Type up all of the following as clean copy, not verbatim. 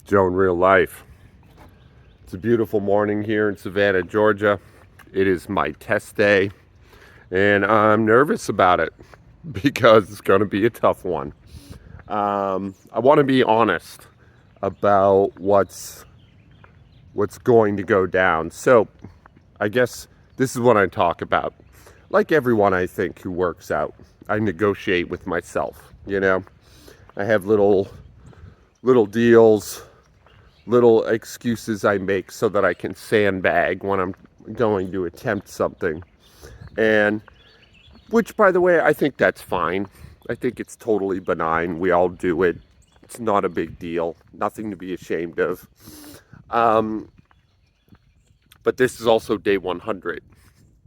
Joe in real life. It's a beautiful morning here in Savannah, Georgia. It is my test day, and I'm nervous about it because it's going to be a tough one. I want to be honest about what's going to go down. So I guess this is what I talk about. Like everyone, I think, who works out, I negotiate with myself. I have little deals, little excuses I make so that I can sandbag when I'm going to attempt something. And which, by the way, I think that's fine. I think it's totally benign. We all do it. It's not a big deal. Nothing to be ashamed of. But this is also day 100.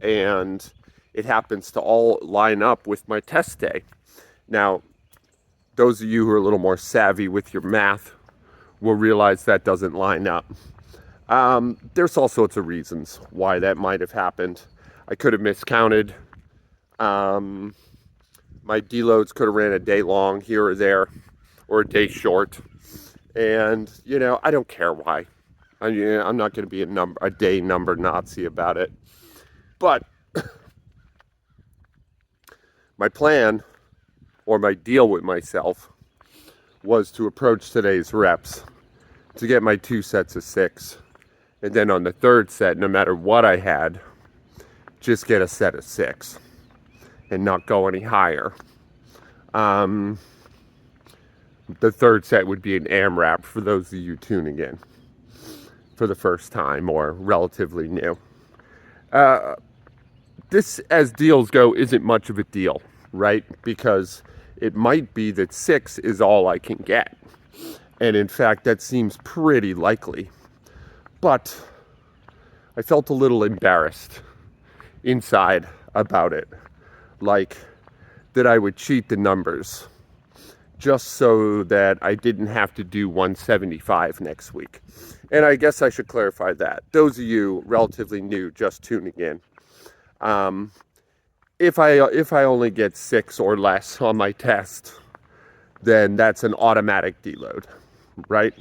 And it happens to all line up with my test day. Now, those of you who are a little more savvy with your math will realize that doesn't line up. There's all sorts of reasons why that might have happened. I could have miscounted. My deloads could have ran a day long here or there, or a day short. And, I don't care why. I'm not going to be a day number Nazi about it. But my plan, or my deal with myself, was to approach today's reps to get my 2 sets of 6. And then on the third set, no matter what I had, just get a set of 6 and not go any higher. The third set would be an AMRAP for those of you tuning in for the first time or relatively new. This, as deals go, isn't much of a deal, right? Because it might be that 6 is all I can get. And in fact, that seems pretty likely. But I felt a little embarrassed inside about it. Like that I would cheat the numbers just so that I didn't have to do 175 next week. And I guess I should clarify that. Those of you relatively new just tuning in, if I only get 6 or less on my test, then that's an automatic deload, right?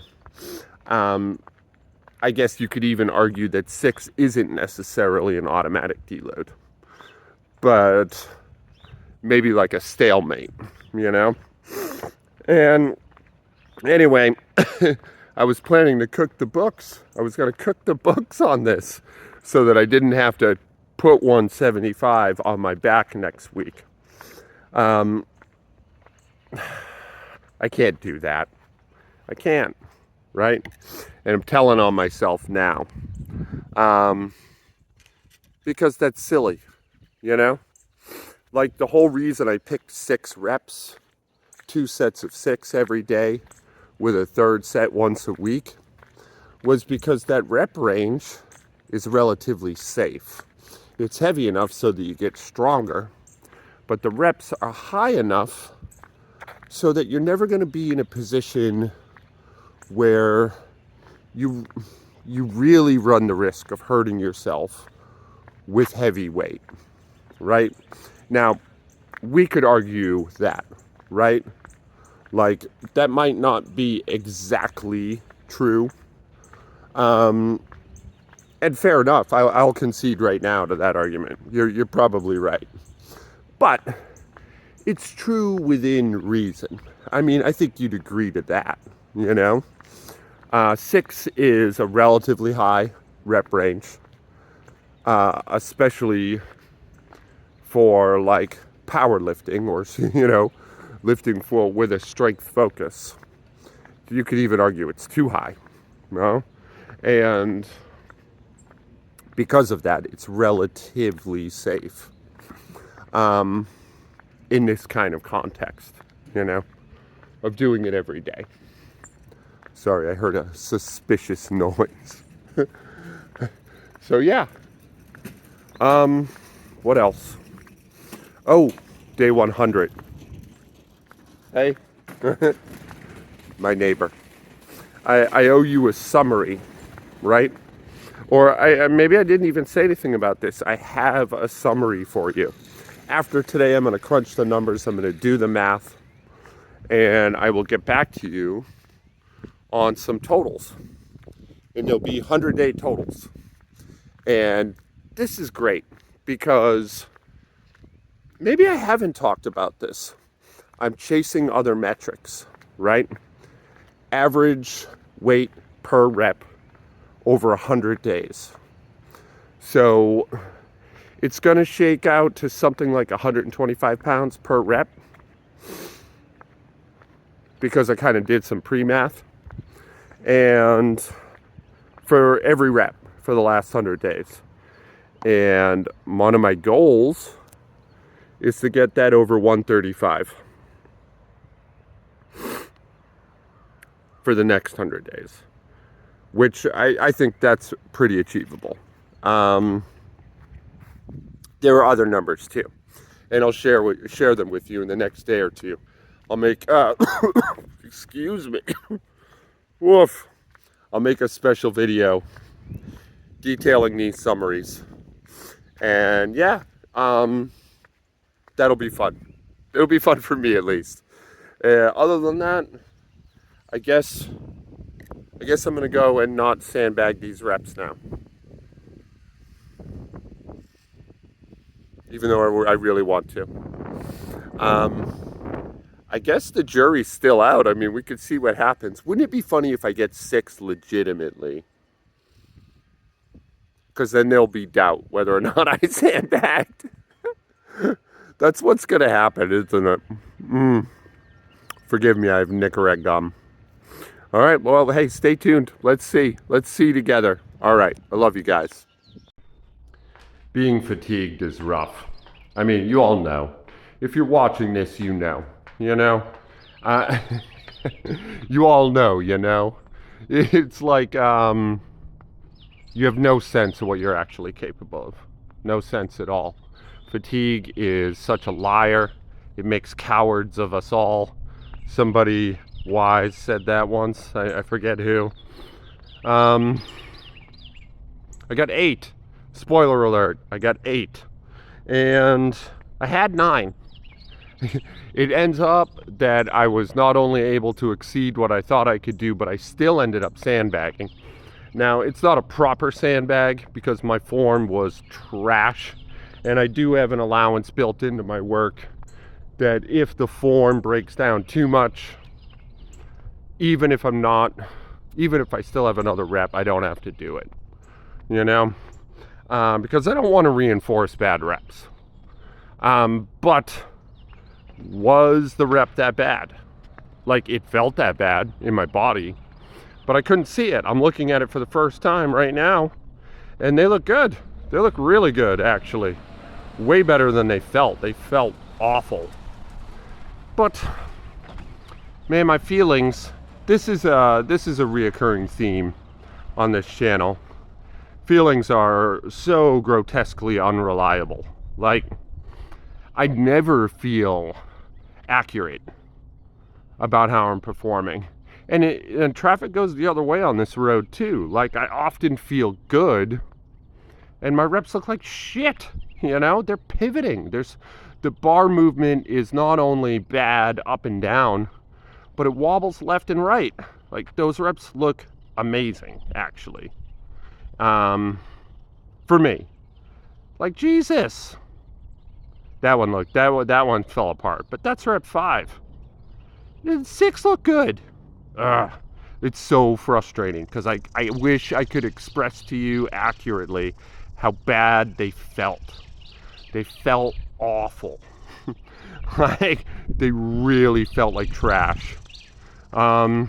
I guess you could even argue that 6 isn't necessarily an automatic deload, but maybe like a stalemate, And anyway, I was planning to cook the books. I was going to cook the books on this so that I didn't have to put 175 on my back next week. I can't do that. I can't, right? And I'm telling on myself now. Because that's silly, Like the whole reason I picked 6 reps, 2 sets of 6 every day with a third set once a week, was because that rep range is relatively safe. It's heavy enough so that you get stronger, but the reps are high enough so that you're never going to be in a position where you really run the risk of hurting yourself with heavy weight, right? Now, we could argue that, right? Like, that might not be exactly true. And fair enough, I'll concede right now to that argument. You're probably right. But it's true within reason. I mean, I think you'd agree to that, 6 is a relatively high rep range, especially for like powerlifting or, lifting with a strength focus. You could even argue it's too high, And because of that, it's relatively safe in this kind of context, of doing it every day. Sorry, I heard a suspicious noise. So yeah. What else? Oh, day 100. Hey, my neighbor. I owe you a summary, right? Or maybe I didn't even say anything about this. I have a summary for you. After today, I'm going to crunch the numbers. I'm going to do the math. And I will get back to you on some totals. And they'll be 100-day totals. And this is great because maybe I haven't talked about this. I'm chasing other metrics, right? Average weight per rep over 100 days. So it's going to shake out to something like 125 pounds per rep, because I kind of did some pre-math, and for every rep for the last 100 days. And one of my goals is to get that over 135 for the next 100 days, which I think that's pretty achievable. There are other numbers too, and I'll share them with you in the next day or two. I'll make excuse me, woof. I'll make a special video detailing these summaries, and yeah, that'll be fun. It'll be fun for me at least. Other than that, I guess I'm gonna go and not sandbag these reps now. Even though I really want to. I guess the jury's still out. I mean, we could see what happens. Wouldn't it be funny if I get 6 legitimately? Because then there'll be doubt whether or not I sandbagged. That's what's going to happen, isn't it? Forgive me, I have Nicorette gum. All right, well, hey, stay tuned. Let's see. Let's see together. All right, I love you guys. Being fatigued is rough. I mean, you all know. If you're watching this, you know. You know? You all know, you know? It's like you have no sense of what you're actually capable of. No sense at all. Fatigue is such a liar. It makes cowards of us all. Somebody wise said that once. I forget who. I got 8. Spoiler alert, I got 8. And I had 9. It ends up that I was not only able to exceed what I thought I could do, but I still ended up sandbagging. Now, it's not a proper sandbag because my form was trash. And I do have an allowance built into my work that if the form breaks down too much, even if I still have another rep, I don't have to do it. You know? Because I don't want to reinforce bad reps. But was the rep that bad? Like, it felt that bad in my body, but I couldn't see it. I'm looking at it for the first time right now, and they look good. They look really good, actually. Way better than they felt. They felt awful. But, man, my feelings, this is a reoccurring theme on this channel. Feelings are so grotesquely unreliable. Like, I never feel accurate about how I'm performing. And traffic goes the other way on this road too. Like, I often feel good and my reps look like shit. You know, they're pivoting. The bar movement is not only bad up and down, but it wobbles left and right. Like, those reps look amazing, actually. For me. Like, Jesus. That one fell apart. But that's rep 5. 6 look good. It's so frustrating because I wish I could express to you accurately how bad they felt. They felt awful. Like, they really felt like trash. God,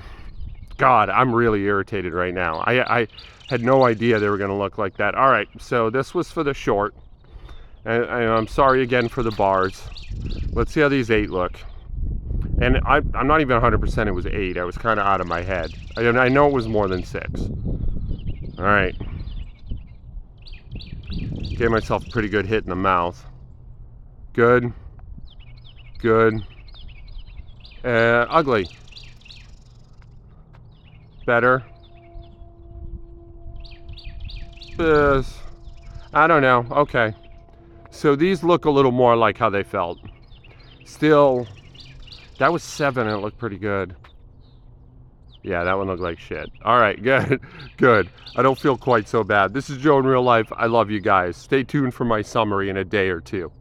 I'm really irritated right now. I had no idea they were going to look like that. All right, so this was for the short. And I'm sorry again for the bars. Let's see how these 8 look. And I'm not even 100% it was 8. I was kind of out of my head. I know it was more than 6. All right. Gave myself a pretty good hit in the mouth. Good. Good. Ugly. Better. I don't know. Okay. So these look a little more like how they felt. Still, that was 7 and it looked pretty good. Yeah, that one looked like shit. All right, good, good. I don't feel quite so bad. This is Joe in real life. I love you guys. Stay tuned for my summary in a day or two.